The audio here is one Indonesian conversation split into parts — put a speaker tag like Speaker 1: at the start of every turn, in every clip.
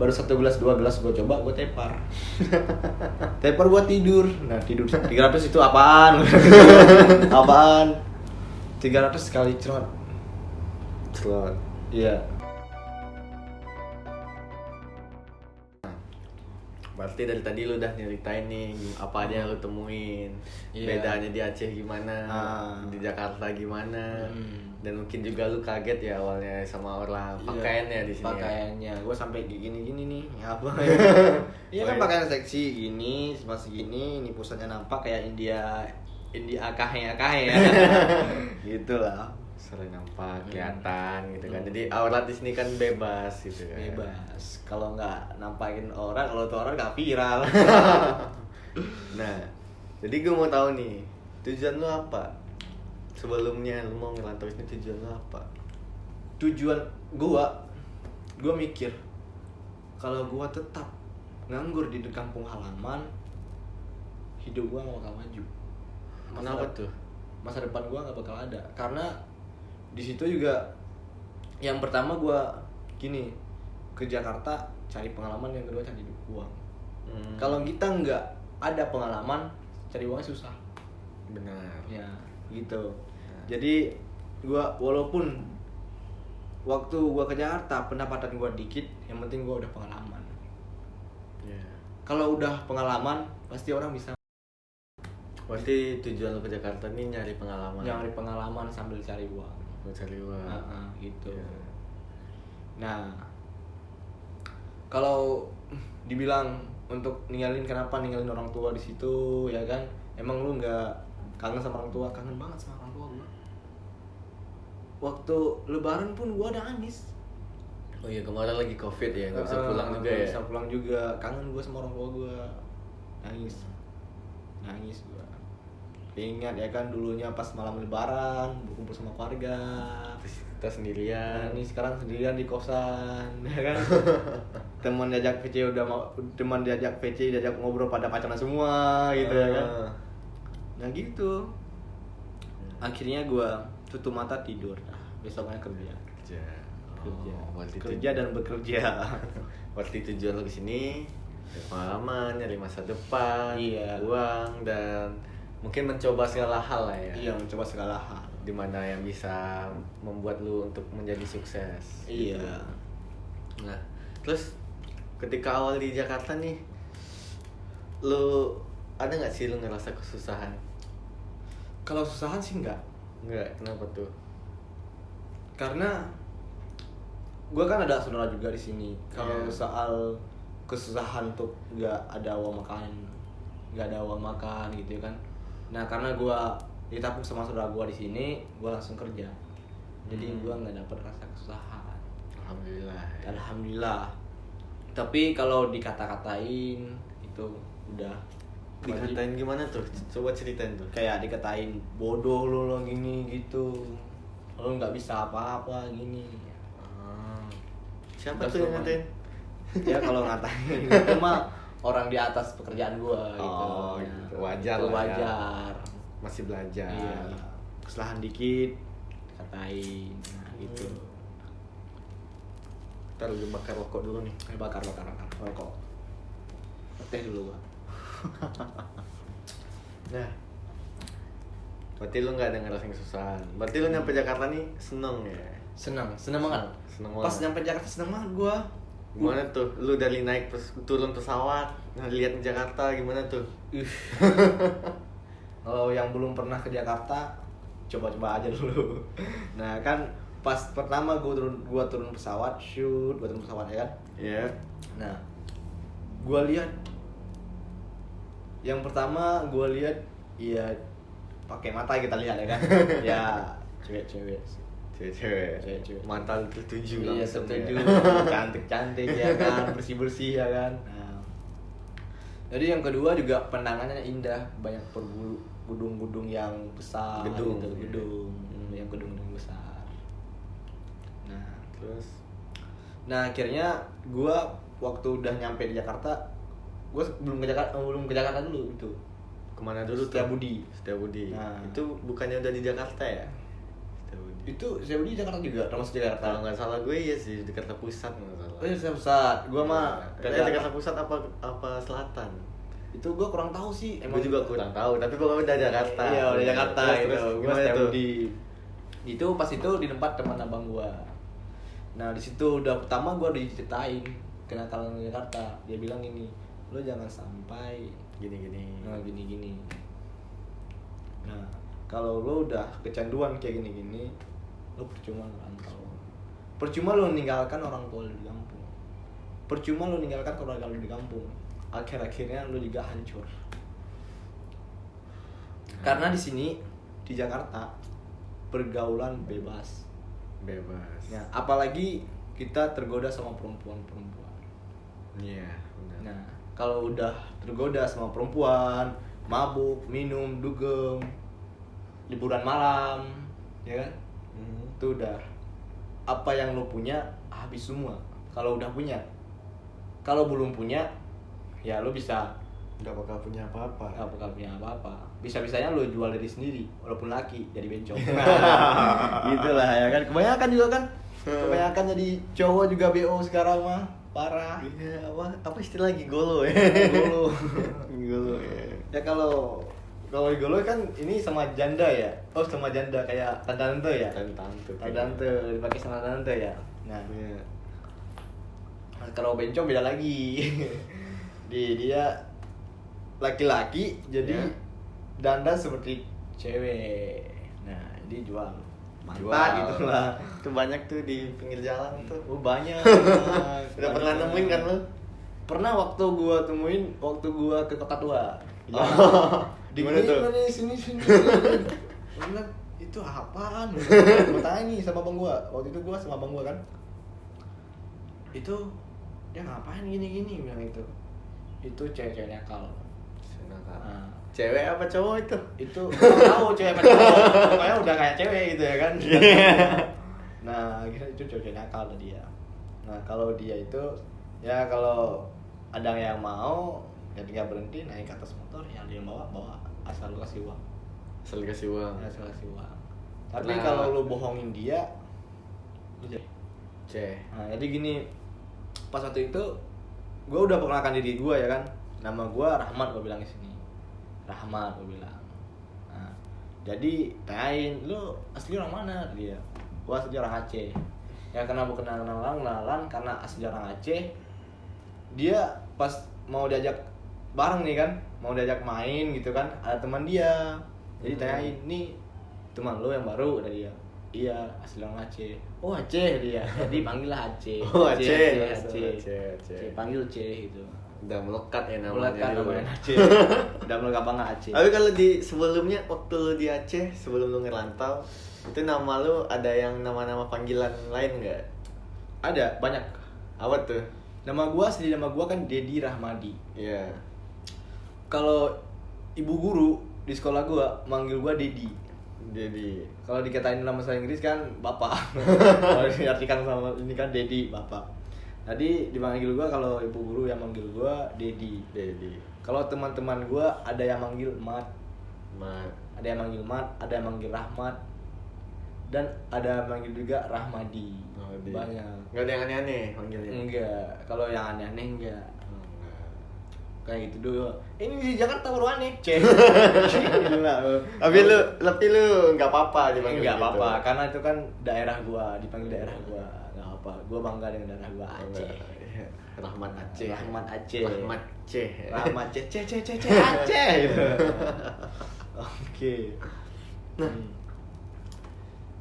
Speaker 1: baru 1 gelas 2 gelas gue coba, gue tepar. Tepar gue tidur. Nah tidur 300 itu apaan? Apaan? 300 sekali cerot. Iya.
Speaker 2: Berarti dari tadi lu udah nyeritain nih apa aja yang lu temuin.
Speaker 1: Iya.
Speaker 2: Bedanya di Aceh gimana, di Jakarta gimana. Dan mungkin juga lu kaget ya awalnya sama orang pakaiannya di sini.
Speaker 1: Pakaiannya, gue sampai gini nih, apa ya? Iya kan pakaian seksi gini, masih gini, ini pusatnya nampak kayak India akahe ya. Gitulah.
Speaker 2: Sering nampak, kelihatan gitu kan. Jadi aurat di sini kan bebas gitu kan.
Speaker 1: Bebas. Kalau nggak nampakin orang, kalau tuh orang nggak viral.
Speaker 2: Nah, jadi gue mau tahu nih, tujuan lu apa? Sebelumnya lu mau ngerantau ini tujuan lu apa?
Speaker 1: Tujuan gua mikir kalau gua tetap nganggur di kampung halaman, hidup gua nggak bakal maju.
Speaker 2: Kenapa tuh?
Speaker 1: Masa depan gua nggak bakal ada, karena di situ juga yang pertama gua gini, ke Jakarta cari pengalaman, yang kedua cari uang. Kalau kita nggak ada pengalaman, cari uangnya susah.
Speaker 2: Benar.
Speaker 1: Ya gitu. Jadi gua walaupun waktu gua ke Jakarta pendapatan gua dikit, yang penting gua udah pengalaman. Kalau udah pengalaman pasti orang bisa.
Speaker 2: Berarti tujuan lu ke Jakarta nih nyari pengalaman.
Speaker 1: Nyari pengalaman sambil cari uang.
Speaker 2: Cari uang.
Speaker 1: Gitu. Nah, kalau dibilang untuk ninggalin, kenapa ninggalin orang tua di situ ya kan? Emang lu nggak kangen sama orang tua? Kangen banget sama orang tua gua. Waktu Lebaran pun gua nangis.
Speaker 2: Oh iya, kemarin lagi COVID ya, nggak bisa pulang juga ya.
Speaker 1: Bisa pulang juga, kangen gua sama orang tua gua. Nangis gua. Ingat ya kan dulunya pas malam Lebaran berkumpul sama keluarga.
Speaker 2: Terus kita sendirian.
Speaker 1: Ini sekarang sendirian di kosan, ya kan? Teman diajak VC diajak ngobrol pada pacaran semua gitu ya kan. Nah gitu. Akhirnya gua tutup mata tidur. Besoknya kerja. Kerja dan bekerja.
Speaker 2: Berarti tujuan lo kesini pengalaman, nyari masa depan, uang, dan mungkin mencoba segala hal lah ya.
Speaker 1: Iya, mencoba segala hal.
Speaker 2: Dimana yang bisa membuat lu untuk menjadi sukses.
Speaker 1: Iya.
Speaker 2: Gitu. Nah, terus ketika awal di Jakarta nih, lu ada nggak sih lu ngerasa kesusahan?
Speaker 1: Kalau kesusahan sih enggak.
Speaker 2: Enggak, kenapa tuh?
Speaker 1: Karena gue kan ada saudara juga di sini. Kalau soal kesusahan tuh nggak ada uang makan gitu kan. Nah karena gue ditampung sama saudara gue di sini, gue langsung kerja. Jadi gue nggak dapet rasa kesusahan. Alhamdulillah. Tapi kalau dikata-katain itu udah.
Speaker 2: Dikatain gimana tuh? Coba ceritain tuh.
Speaker 1: Kayak dikatain bodoh lo gini gitu. Lo nggak bisa apa-apa gini.
Speaker 2: Siapa tuh yang ngatain?
Speaker 1: Ya kalau ngatain itu mah orang di atas pekerjaan gua gitu.
Speaker 2: Oh, gitu. Wajar lah.
Speaker 1: Wajar.
Speaker 2: Masih belajar.
Speaker 1: Iya. Kesalahan dikit katain. Nah, gitu.
Speaker 2: Ntar lu bakar rokok dulu nih.
Speaker 1: Bakar rokok. Teh dulu gua.
Speaker 2: Nah, berarti lu nggak ada ngerasain kesusahan. Berarti lu nyampe Jakarta nih seneng ya?
Speaker 1: Seneng banget. Pas nyampe Jakarta seneng banget gua.
Speaker 2: Gimana tuh? Lu dari naik turun pesawat, lihat Jakarta gimana tuh?
Speaker 1: Kalau yang belum pernah ke Jakarta, coba-coba aja dulu. Nah kan pas pertama gua turun pesawat, gua turun pesawat ya kan?
Speaker 2: Iya.
Speaker 1: Nah, gua lihat yang pertama iya pakai mata kita lihat ya kan? Ya cewek-cewek.
Speaker 2: Mantan tertuju
Speaker 1: iya,
Speaker 2: langsung
Speaker 1: tertuju.
Speaker 2: ya.
Speaker 1: Cantik ya kan, bersih ya kan. Nah, jadi yang kedua juga pemandangannya indah, banyak gedung-gedung yang besar.
Speaker 2: Gedung.
Speaker 1: Yang gedung-gedung besar. Nah,
Speaker 2: Terus
Speaker 1: akhirnya gua waktu udah nyampe di Jakarta, gua belum ke Jakarta dulu itu.
Speaker 2: kemana dulu tuh? Setiabudi.
Speaker 1: Nah.
Speaker 2: Itu bukannya udah di Jakarta ya?
Speaker 1: Itu saya di Jakarta juga, termasuk Jakarta.
Speaker 2: Kalau nggak salah gue ya sih di Jakarta Pusat nggak salah.
Speaker 1: Oh iya, Jakarta Pusat. Gua mah
Speaker 2: Jakarta Pusat apa selatan?
Speaker 1: Itu gua kurang tahu sih.
Speaker 2: Gue juga kurang tahu, tapi pokoknya udah Jakarta.
Speaker 1: Iya, udah Jakarta gitu. Gua
Speaker 2: Gimana
Speaker 1: stay
Speaker 2: tuh?
Speaker 1: di itu pas itu di tempat teman abang gua. Nah, di situ udah pertama gua diceritain kenakalan di Jakarta. Dia bilang gini, "Lo jangan sampai
Speaker 2: Gini-gini.
Speaker 1: gini-gini." Nah, kalau lo udah kecanduan kayak gini-gini, lo percuma ngerantau. Percuma lo meninggalkan orang tua lo di kampung. Percuma lo meninggalkan keluarga lo di kampung. Akhir-akhirnya lo juga hancur. Karena di sini di Jakarta pergaulan bebas. Ya, apalagi kita tergoda sama perempuan-perempuan.
Speaker 2: Iya, benar.
Speaker 1: Nah, kalau udah tergoda sama perempuan, mabuk, minum, dugem, liburan malam, ya kan? Itu udah apa yang lo punya habis semua. Kalau udah punya, kalau belum punya, ya lo bisa
Speaker 2: Nggak bakal punya apa-apa.
Speaker 1: nggak bakal punya apa-apa. Bisa-bisanya lo jual diri sendiri, walaupun laki jadi bencong. Gitulah ya kan. Kebanyakan juga kan, kebanyakan jadi cowok juga BO sekarang mah parah.
Speaker 2: Iya, apa istilah gigolo ya?
Speaker 1: Golo.
Speaker 2: Gigolo ya.
Speaker 1: Ya kalau golo kan ini sama janda ya. Oh, sama janda kayak tante ya. Tante dipakai sama tante ya. Nah,
Speaker 2: Iya.
Speaker 1: kalau bencong beda lagi. Dia laki-laki jadi
Speaker 2: Ya.
Speaker 1: dandan seperti cewek. Nah, jadi jual
Speaker 2: Jual.
Speaker 1: mantan gitu lah.
Speaker 2: Itu banyak tuh di pinggir jalan tuh.
Speaker 1: Oh, banyak.
Speaker 2: Udah pernah nemuin kan lu?
Speaker 1: Pernah waktu gua temuin waktu gua ke Kota Tua. Ya.
Speaker 2: Gimana tuh?
Speaker 1: Nih, sini. Gua bilang, itu apaan? Gua tanya nih sama abang gua. Waktu itu gua sama abang gua kan. Itu dia ngapain gini-gini bilang itu. Itu cewek-cewek nakal. Nah,
Speaker 2: Cewek apa cowok itu?
Speaker 1: itu nggak tahu cewek apa cowok, pokoknya udah kayak cewek gitu ya kan. Nah, kira itu cewek nakal tadi ya. Nah, kalau dia itu ya kalau ada yang mau ya tinggal berhenti naik ke atas motor, ya dia bawa asal lu kasih uang.
Speaker 2: Asal dikasih uang.
Speaker 1: Asal kasih uang. Tapi
Speaker 2: Nah.
Speaker 1: kalau lu bohongin dia, lu jadi. Nah, jadi gini, pas waktu itu gue udah perkenalkan diri gue ya kan, nama gue Rahmat, gue bilang di sini. Rahmat, gue bilang. Nah, jadi tanyain, lu asli orang mana? Dia, gue asli orang Aceh. Ya karena bukan kenalan karena asli orang Aceh. Dia pas mau diajak bareng nih kan, mau diajak main gitu kan, ada teman dia. Jadi tanyain, nih teman lu yang baru? Ada dia. Iya, asli orang Aceh. Oh, Aceh dia. Jadi panggillah Aceh.
Speaker 2: Oh, Aceh.
Speaker 1: Aceh. Panggil Aceh gitu.
Speaker 2: Udah melekat ya
Speaker 1: Melekat
Speaker 2: dulu.
Speaker 1: namanya Aceh. Udah melekat banget Aceh.
Speaker 2: Tapi kalau di sebelumnya waktu lu di Aceh, sebelum lu ngerantau, itu nama lu ada yang nama-nama panggilan lain nggak?
Speaker 1: Ada banyak.
Speaker 2: Apa tuh?
Speaker 1: Nama gua kan Dedi Rahmadi.
Speaker 2: Iya.
Speaker 1: Kalau ibu guru di sekolah gua manggil gua Dedi.
Speaker 2: Jadi
Speaker 1: Kalau dikatain dalam bahasa Inggris kan bapak. Kalau diartikan sama ini kan Dedi, bapak. Tadi dipanggil gua, kalau ibu guru yang manggil gua Dedi. Kalau teman-teman gua ada yang manggil Mat, ada yang manggil Mat, ada yang manggil Rahmat, dan ada yang manggil juga Rahmadi. Banyak.
Speaker 2: Nggak ada yang aneh-aneh manggilnya?
Speaker 1: Enggak, kalau yang aneh-aneh enggak.
Speaker 2: Enggak.
Speaker 1: Kayak gitu dulu. Ini di Jakarta baru aneh, cek.
Speaker 2: Tapi lu nggak apa-apa dipanggil
Speaker 1: Enggak
Speaker 2: gitu?
Speaker 1: apa-apa, karena itu kan daerah gua, dipanggil daerah gua. Enggak apa, gua bangga dengan daerah gua Aceh.
Speaker 2: Iya. Rahmat Aceh.
Speaker 1: Rahmat Aceh.
Speaker 2: Rahmat Aceh.
Speaker 1: Rahmat Aceh, Aceh gitu. Oke.
Speaker 2: Nah,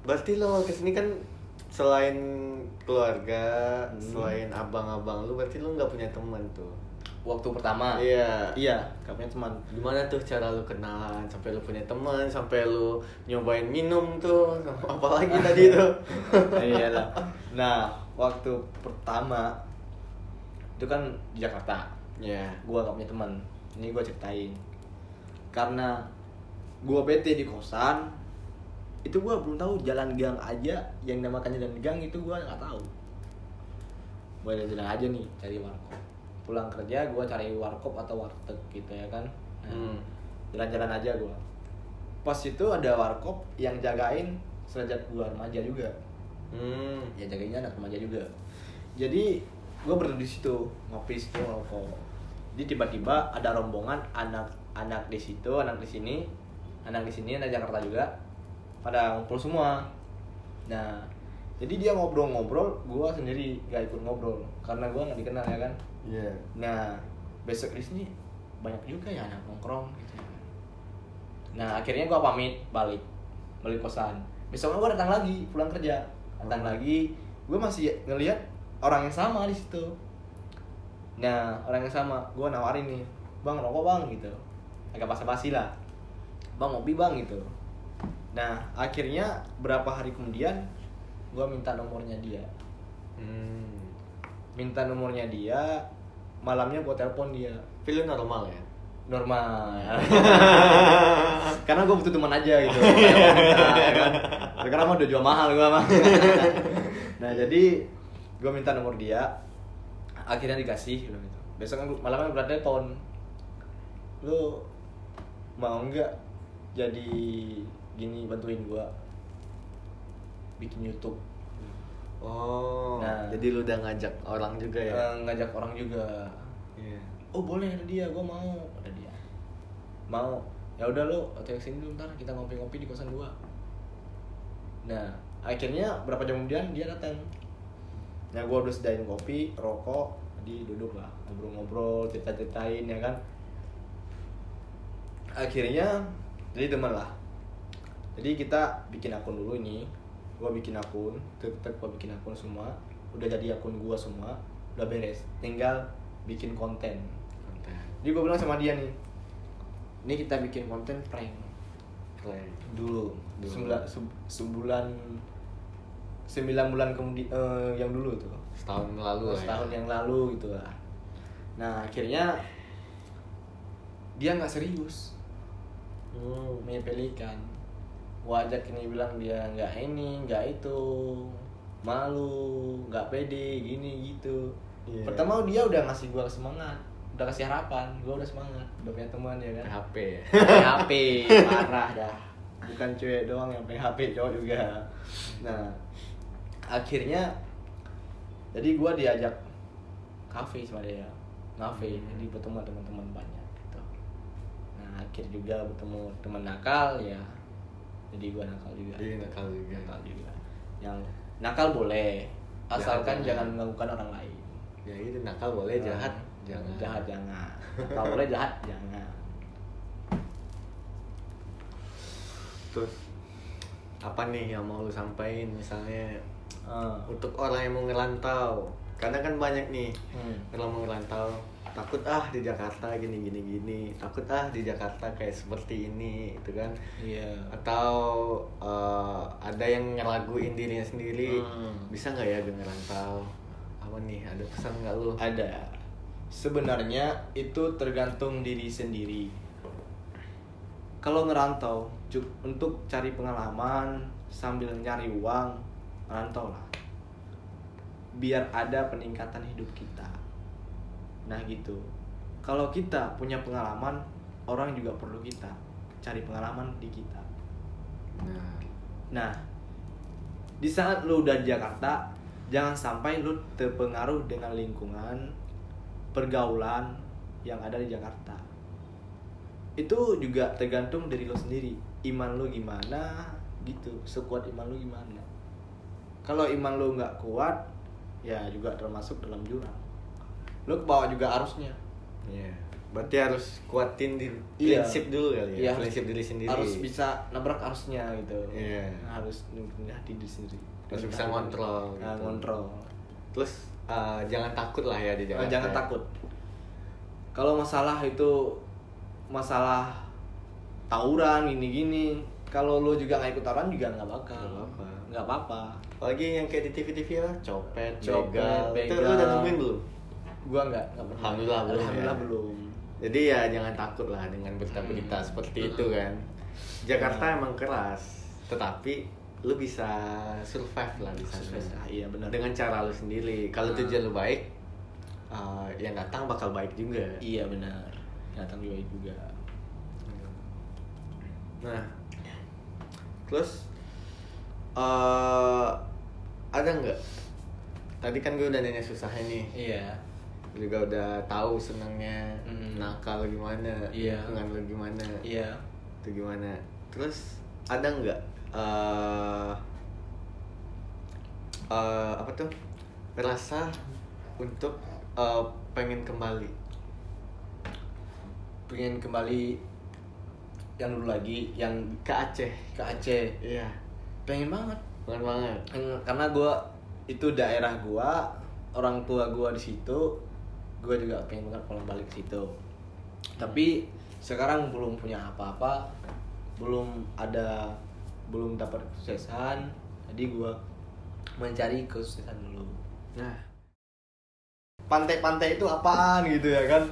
Speaker 2: berarti lo kesini kan selain keluarga, selain abang-abang lu, berarti lu nggak punya teman tuh?
Speaker 1: Waktu pertama.
Speaker 2: Iya.
Speaker 1: Iya, gak punya teman.
Speaker 2: Gimana tuh cara lu kenalan sampai lu punya teman, sampai lu nyobain minum tuh, apalagi tadi tuh?
Speaker 1: Iyalah. Nah, waktu pertama itu kan di Jakarta.
Speaker 2: Iya.
Speaker 1: Gua gak punya teman. Ini gua ceritain. Karena gua bete di kosan, itu gua belum tahu jalan gang aja yang namakan jalan gang itu gua nggak tahu. Gua jalan aja nih cari warkop. Pulang kerja gua cari warkop atau warteg gitu ya kan. Nah, jalan-jalan aja gua. Pas itu ada warkop yang jagain sederajat gua remaja juga. Ya jagainnya anak remaja juga. Jadi gue berdiri di situ ngopi di situ ngerokok. Jadi tiba-tiba ada rombongan anak di situ, anak di sini, anak Jakarta juga pada ngumpul semua. Nah jadi dia ngobrol-ngobrol, gue sendiri gak ikut ngobrol karena gue nggak dikenal ya kan.
Speaker 2: Iya.
Speaker 1: Nah besok di sini banyak juga ya anak nongkrong gitu. Nah akhirnya gue pamit balik kosan. Besoknya gue datang lagi pulang kerja, lagi gue masih ngelihat orang yang sama di situ. Nah orang yang sama gue nawarin nih, bang rokok bang gitu, agak basa-basi lah, bang ngopi bang gitu. Nah akhirnya berapa hari kemudian gue minta nomornya dia. Minta nomornya dia, malamnya gue telepon dia.
Speaker 2: Feeling normal ya?
Speaker 1: Normal. Karena gue butuh teman aja gitu. Ya kan? Sekarang mah udah jual mahal gue mah. Nah jadi gue minta nomor dia, akhirnya dikasih gitu. Besok malamnya gue telepon, lu mau nggak jadi gini bantuin gue bikin YouTube.
Speaker 2: Oh,
Speaker 1: Nah,
Speaker 2: jadi lu udah ngajak orang juga ya?
Speaker 1: Ngajak orang juga.
Speaker 2: Iya.
Speaker 1: Oh boleh, ada dia, gue mau, ada dia. Mau, ya udah lo, atau sini dulu ntar kita ngopi-ngopi di kosan gua. Nah, akhirnya berapa jam kemudian dia datang. Nah, gua udah sediain kopi, rokok, jadi duduk lah, ngobrol-ngobrol, cerita-ceritain ya kan. Akhirnya jadi teman lah. Jadi kita bikin akun dulu ini. Gua bikin akun, tetep gua bikin akun semua. Udah jadi akun gua semua, udah beres. Tinggal bikin konten. Jadi gua bilang sama dia nih, ini kita bikin konten prank. Dulu. 9 bulan kemudian yang dulu tuh.
Speaker 2: Setahun lalu lah.
Speaker 1: Setahun yang lalu gitu lah. Nah akhirnya dia nggak serius. Menyepelekan. Wajak ini bilang dia nggak ini, nggak itu, malu, nggak pede, gini gitu. Yeah. Pertama dia udah ngasih gua semangat, udah kasih harapan, gua udah semangat, udah punya teman ya kan.
Speaker 2: PHP ya.
Speaker 1: PHP parah dah. Bukan cewek doang yang PHP, cowok juga. Nah akhirnya jadi gua diajak kafe sama dia, ngafe, jadi bertemu teman-teman banyak gitu. Nah akhir juga bertemu teman nakal ya. Jadi gua nakal juga.
Speaker 2: Iya nakal juga.
Speaker 1: Yang nakal boleh, asalkan jangan mengganggukan orang lain.
Speaker 2: Ya itu nakal boleh, jahat jangan.
Speaker 1: Jahat jangan. Nakal boleh, jahat jangan.
Speaker 2: Terus apa nih yang mau lu sampaikan misalnya untuk orang yang mau ngerantau? Karena kan banyak nih orang mau ngerantau, takut di Jakarta gini, takut di Jakarta kayak seperti ini itu kan.
Speaker 1: Iya.
Speaker 2: Atau ada yang ngeraguin dirinya sendiri, bisa nggak ya gue ngerantau? Apa nih, ada pesan nggak lu?
Speaker 1: Ada. Sebenarnya itu tergantung diri sendiri. Kalau ngerantau untuk cari pengalaman sambil nyari uang, ngerantau lah. Biar ada peningkatan hidup kita. Nah gitu. Kalau kita punya pengalaman, orang juga perlu kita cari pengalaman di kita. Nah, di saat lu udah di Jakarta, jangan sampai lu terpengaruh dengan lingkungan, pergaulan yang ada di Jakarta. Itu juga tergantung dari lu sendiri. Iman lu gimana gitu, sekuat iman lu gimana. Kalau iman lu nggak kuat, ya juga termasuk dalam jurang. Lu ke bawah juga arusnya.
Speaker 2: Iya. Berarti harus kuatin di prinsip dulu kali ya.
Speaker 1: Iya,
Speaker 2: prinsip diri sendiri.
Speaker 1: Harus bisa nabrak arusnya gitu.
Speaker 2: Iya.
Speaker 1: Harus punya diri sendiri.
Speaker 2: Harus bisa ngontrol.
Speaker 1: Nah,
Speaker 2: Gitu.
Speaker 1: ngontrol.
Speaker 2: Terus jangan takut lah ya di Jakarta.
Speaker 1: Jangan takut. Kalau masalah itu masalah tawuran gini-gini, kalau lu juga nggak ikut tawuran juga nggak bakal. Nggak apa-apa.
Speaker 2: Apalagi yang kayak di TV-TV lah, copet,
Speaker 1: begal.
Speaker 2: Itu lu udah nemuin belum?
Speaker 1: Gua nggak pernah. Alhamdulillah belum.
Speaker 2: Jadi ya jangan takut lah dengan berita-berita seperti itu kan. Jakarta emang keras, tetapi lu bisa survive lah di sana.
Speaker 1: Iya benar.
Speaker 2: Dengan cara lu sendiri. Kalau tujuan lu baik, yang datang bakal baik juga.
Speaker 1: Iya benar. Yang datang baik juga.
Speaker 2: Nah, terus ada nggak tadi kan gue udah nanya susahnya nih.
Speaker 1: Iya.
Speaker 2: Juga udah tahu senangnya, nakal gimana, lingkungan lu gimana.
Speaker 1: Iya.
Speaker 2: Itu gimana? Terus ada nggak apa tuh rasa untuk pengen kembali
Speaker 1: yang dulu lagi, yang
Speaker 2: ke Aceh? Iya.
Speaker 1: Pengen banget. Karena itu daerah orang tua di situ, gue juga pengen banget pulang balik ke situ. Tapi sekarang belum punya apa-apa, belum dapat kesuksesan, jadi gue mencari kesuksesan dulu.
Speaker 2: Nah,
Speaker 1: pantai-pantai itu apaan gitu ya kan?